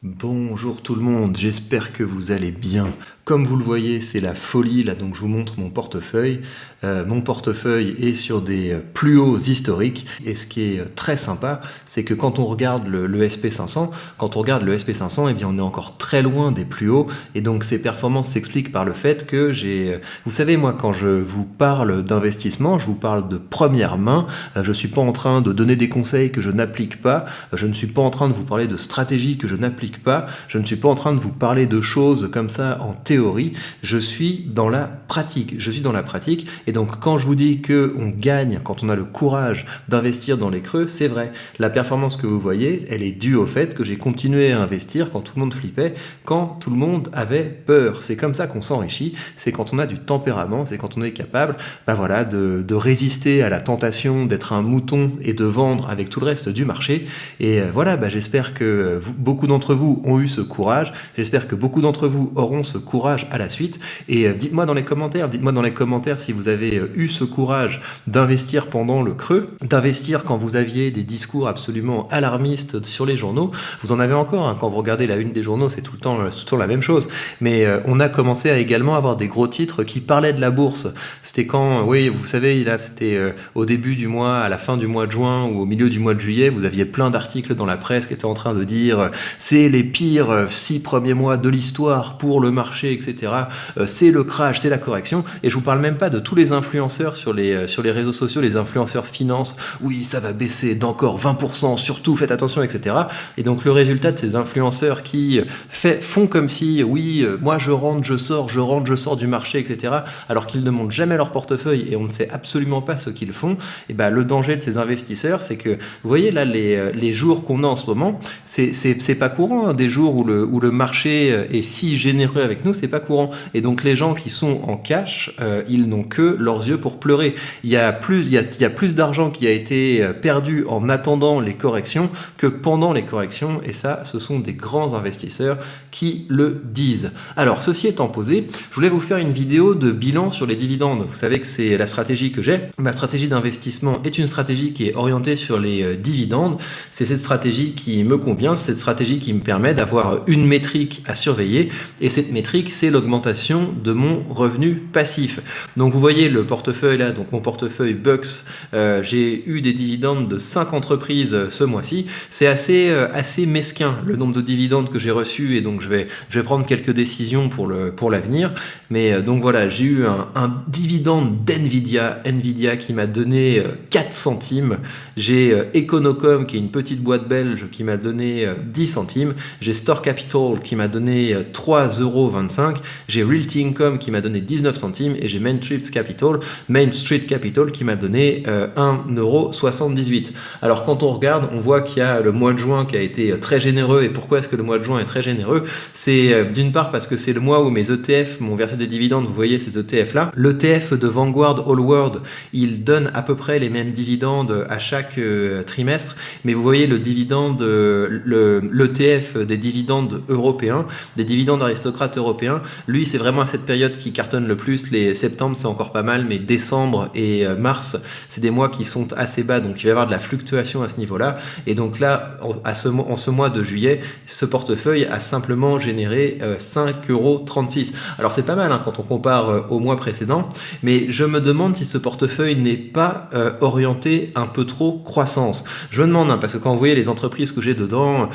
Bonjour tout le monde, j'espère que vous allez bien. Comme vous le voyez, c'est la folie, là donc je vous montre mon portefeuille. Mon portefeuille est sur des plus hauts historiques et ce qui est très sympa, c'est que quand on regarde le SP500, eh bien on est encore très loin des plus hauts et donc ces performances s'expliquent par le fait que vous savez moi quand je vous parle d'investissement, je vous parle de première main, je suis pas en train de donner des conseils que je n'applique pas, je ne suis pas en train de vous parler de stratégies que je n'applique pas, je ne suis pas en train de vous parler de choses comme ça en théorie, je suis dans la pratique. Et donc quand je vous dis qu'on gagne quand on a le courage d'investir dans les creux, c'est vrai. La performance que vous voyez, elle est due au fait que j'ai continué à investir quand tout le monde flippait, quand tout le monde avait peur. C'est comme ça qu'on s'enrichit, c'est quand on a du tempérament, c'est quand on est capable de résister à la tentation d'être un mouton et de vendre avec tout le reste du marché. Et j'espère que beaucoup d'entre vous ont eu ce courage, j'espère que beaucoup d'entre vous auront ce courage à la suite. Et dites-moi dans les commentaires si vous avez eu ce courage d'investir pendant le creux, d'investir quand vous aviez des discours absolument alarmistes sur les journaux. Vous en avez encore, hein, quand vous regardez la une des journaux, c'est tout le temps la même chose. Mais on a commencé à également avoir des gros titres qui parlaient de la bourse. C'était quand, oui, vous savez, là, c'était au début du mois, à la fin du mois de juin ou au milieu du mois de juillet, vous aviez plein d'articles dans la presse qui étaient en train de dire c'est les pires 6 premiers mois de l'histoire pour le marché, etc. C'est le crash, c'est la correction. Et je vous parle même pas de tous les influenceurs sur les réseaux sociaux, les influenceurs finance. Oui, ça va baisser d'encore 20%, surtout faites attention, etc. Et donc le résultat de ces influenceurs qui font comme si, oui, moi je rentre, je sors du marché, etc. Alors qu'ils ne montent jamais leur portefeuille et on ne sait absolument pas ce qu'ils font. Et ben le danger de ces investisseurs, c'est que, vous voyez là les jours qu'on a en ce moment, c'est pas courant, hein, des jours où le marché est si généreux avec nous, c'est pas courant. Et donc les gens qui sont en cash, ils n'ont que leurs yeux pour pleurer. Il y a plus d'argent qui a été perdu en attendant les corrections que pendant les corrections, et ça, ce sont des grands investisseurs qui le disent. Alors, ceci étant posé, je voulais vous faire une vidéo de bilan sur les dividendes. Vous savez que c'est la stratégie que j'ai. Ma stratégie d'investissement est une stratégie qui est orientée sur les dividendes. C'est cette stratégie qui me convient, c'est cette stratégie qui me permet d'avoir une métrique à surveiller, et cette métrique, c'est l'augmentation de mon revenu passif. Donc vous voyez le portefeuille là, donc mon portefeuille Bucks, j'ai eu des dividendes de 5 entreprises ce mois-ci. C'est assez mesquin le nombre de dividendes que j'ai reçus, et donc je vais prendre quelques décisions pour l'avenir. Mais donc voilà, j'ai eu un dividende d'NVIDIA qui m'a donné 4 centimes. J'ai Econocom qui est une petite boîte belge qui m'a donné 10 centimes. J'ai Store Capital qui m'a donné 3,25 €. J'ai Realty Income qui m'a donné 19 centimes et j'ai Main Street Capital qui m'a donné 1,78 €. Alors quand on regarde, on voit qu'il y a le mois de juin qui a été très généreux. Et pourquoi est-ce que le mois de juin est très généreux? C'est d'une part parce que c'est le mois où mes ETF m'ont versé des dividendes. Vous voyez ces ETF là. L'ETF de Vanguard All World, il donne à peu près les mêmes dividendes à chaque trimestre, mais vous voyez le dividende, l'ETF des dividendes européens, des dividendes aristocrates européens, lui c'est vraiment à cette période qui cartonne le plus. Les septembre c'est encore pas mal, mais décembre et mars c'est des mois qui sont assez bas, donc il va y avoir de la fluctuation à ce niveau là. Et donc là en ce mois de juillet, ce portefeuille a simplement généré 5,36 €. Alors c'est pas mal, hein, quand on compare au mois précédent, mais je me demande si ce portefeuille n'est pas orienté un peu trop croissance. Je me demande, hein, parce que quand vous voyez les entreprises que j'ai dedans,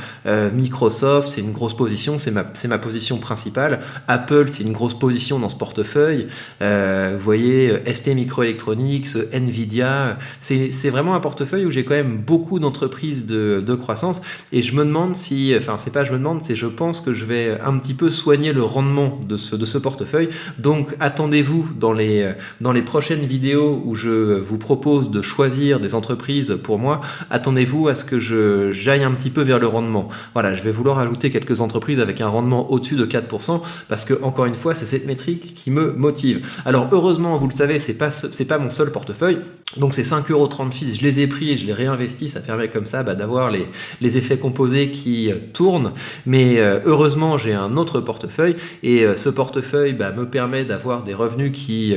Microsoft c'est une grosse position, c'est ma position principale. Apple c'est une grosse position dans ce portefeuille. Vous voyez ST Microelectronics, Nvidia, c'est vraiment un portefeuille où j'ai quand même beaucoup d'entreprises de croissance. Et je me demande si, enfin c'est pas je me demande, c'est je pense que je vais un petit peu soigner le rendement de ce portefeuille. Donc attendez-vous dans les prochaines vidéos où je vous propose de choisir des entreprises pour moi, attendez-vous à ce que j'aille un petit peu vers le rendement. Voilà, je vais vouloir ajouter quelques entreprises avec un rendement au-dessus de 4%, parce que encore une fois, c'est cette métrique qui me motive. Alors heureusement, vous le savez, c'est pas mon seul portefeuille. Donc ces 5,36 €, je les ai pris et je les réinvestis, ça permet comme ça d'avoir les effets composés qui tournent. Mais heureusement, j'ai un autre portefeuille, et ce portefeuille me permet d'avoir des revenus qui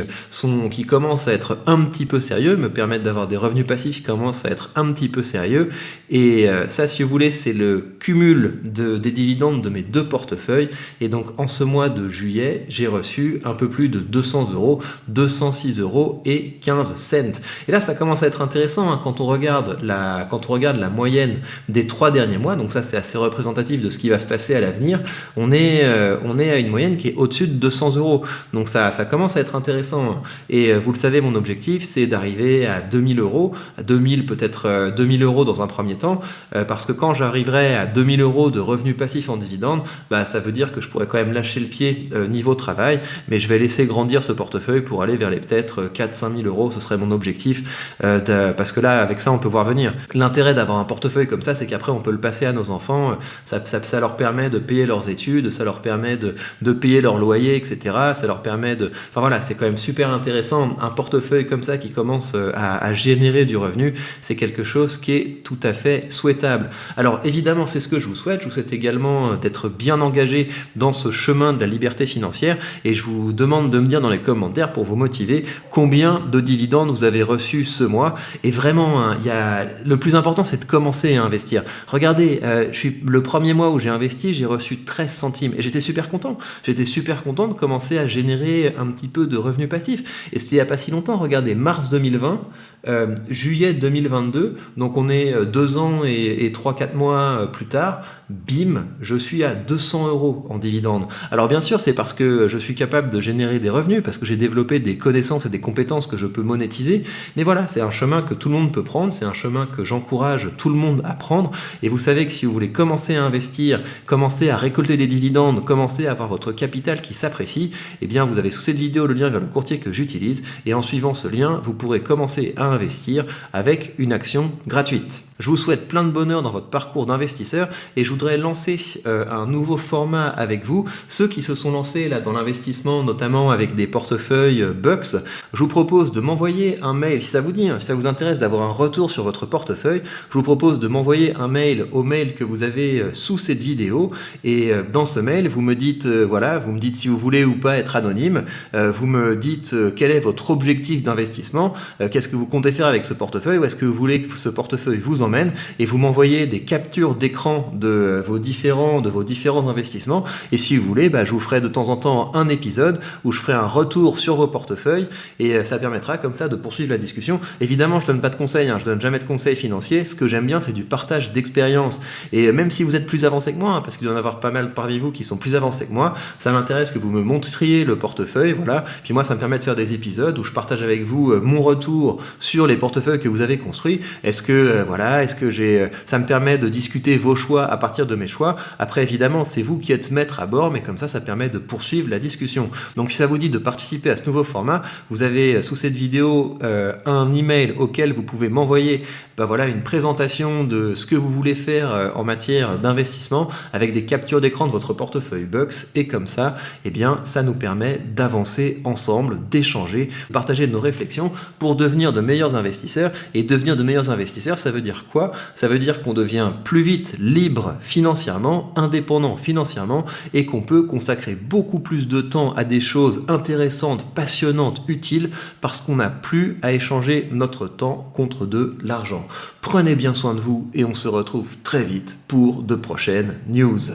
commencent à être un petit peu sérieux, me permettent d'avoir des revenus passifs qui commencent à être un petit peu sérieux. Et ça, si vous voulez, c'est le cumul des dividendes de mes 2 portefeuilles. Et donc en ce mois de juillet, j'ai reçu un peu plus de 200 euros, 206 euros et 15 cents. Et là, ça commence à être intéressant hein, quand on regarde la moyenne des 3 derniers mois. Donc ça, c'est assez représentatif de ce qui va se passer à l'avenir. On est à une moyenne qui est au-dessus de 200 euros. Donc ça commence à être intéressant. Et vous le savez, mon objectif, c'est d'arriver à 2000 euros, à 2000 peut-être 2000 euros dans un premier temps, parce que quand j'arriverai à 2000 euros de revenus passifs en dividendes, ça veut dire que je pourrais quand même lâcher le pied niveau travail, mais je vais laisser grandir ce portefeuille pour aller vers les peut-être 4-5 000 euros, ce serait mon objectif, parce que là, avec ça, on peut voir venir. L'intérêt d'avoir un portefeuille comme ça, c'est qu'après, on peut le passer à nos enfants, ça leur permet de payer leurs études, ça leur permet de payer leur loyer, etc. Ça leur permet de... Enfin voilà, c'est quand même super intéressant. Un portefeuille comme ça qui commence à générer du revenu, c'est quelque chose qui est tout à fait souhaitable. Alors évidemment, c'est ce que je vous souhaite. Je vous souhaite également d'être bien engagé dans ce chemin de la liberté financière et je vous demande de me dire dans les commentaires pour vous motiver combien de dividendes vous avez reçus ce mois. Et vraiment, hein, le plus important, c'est de commencer à investir. Regardez, le premier mois où j'ai investi, j'ai reçu 13 centimes et j'étais super content. J'étais super content de commencer à générer un petit peu de revenus passifs. Et c'était il n'y a pas si longtemps. Regardez, mars 2020, juillet 2022, donc on est 2 ans et 3-4 mois plus tard, bim, je suis à 200 euros en dividendes. Alors bien sûr, c'est parce que je suis capable de générer des revenus, parce que j'ai développé des connaissances et des compétences que je peux monétiser. Mais voilà, c'est un chemin que tout le monde peut prendre, c'est un chemin que j'encourage tout le monde à prendre. Et vous savez que si vous voulez commencer à investir, commencer à récolter des dividendes, commencer à avoir votre capital qui s'apprécie, eh bien vous avez sous cette vidéo le lien vers le courtier que j'utilise. Et en suivant ce lien, vous pourrez commencer à investir avec une action gratuite. Je vous souhaite plein de bonheur dans votre parcours d'investisseur et je voudrais lancer un nouveau format avec vous. Ceux qui se sont lancés là dans l'investissement, notamment avec des portefeuilles Bucks, je vous propose de m'envoyer un mail, si ça vous dit, hein, si ça vous intéresse d'avoir un retour sur votre portefeuille, je vous propose de m'envoyer un mail au mail que vous avez sous cette vidéo et dans ce mail, vous me dites, vous me dites si vous voulez ou pas être anonyme, vous me dites quel est votre objectif d'investissement, qu'est-ce que vous comptez faire avec ce portefeuille, ou est-ce que vous voulez que ce portefeuille vous emmène, et vous m'envoyez des captures d'écran de vos différents investissements, et si vous voulez, je vous ferai de temps en temps un épisode où je ferai un retour sur vos portefeuilles, et ça permettra comme ça de poursuivre la discussion. Évidemment, je donne pas de conseils, je donne jamais de conseils financiers, ce que j'aime bien, c'est du partage d'expérience, et même si vous êtes plus avancé que moi, parce qu'il doit y en avoir pas mal parmi vous qui sont plus avancés que moi, ça m'intéresse que vous me montriez le portefeuille, voilà, puis moi ça me permet de faire des épisodes où je partage avec vous mon retour sur les portefeuilles que vous avez construits. Est-ce que ça me permet de discuter vos choix à partir de mes choix. Après évidemment c'est vous qui êtes maître à bord, mais comme ça permet de poursuivre la discussion. Donc si ça vous dit de participer à ce nouveau format, vous avez sous cette vidéo un email auquel vous pouvez m'envoyer une présentation de ce que vous voulez faire en matière d'investissement avec des captures d'écran de votre portefeuille Bucks, et comme ça ça nous permet d'avancer ensemble, d'échanger, de partager nos réflexions pour devenir de meilleurs investisseurs. Et devenir de meilleurs investisseurs, ça veut dire quoi? Ça veut dire qu'on devient plus vite libre financièrement, indépendant financièrement, et qu'on peut consacrer beaucoup plus de temps à des choses intéressantes, passionnantes, utiles, parce qu'on n'a plus à échanger notre temps contre de l'argent. Prenez bien soin de vous et on se retrouve très vite pour de prochaines news.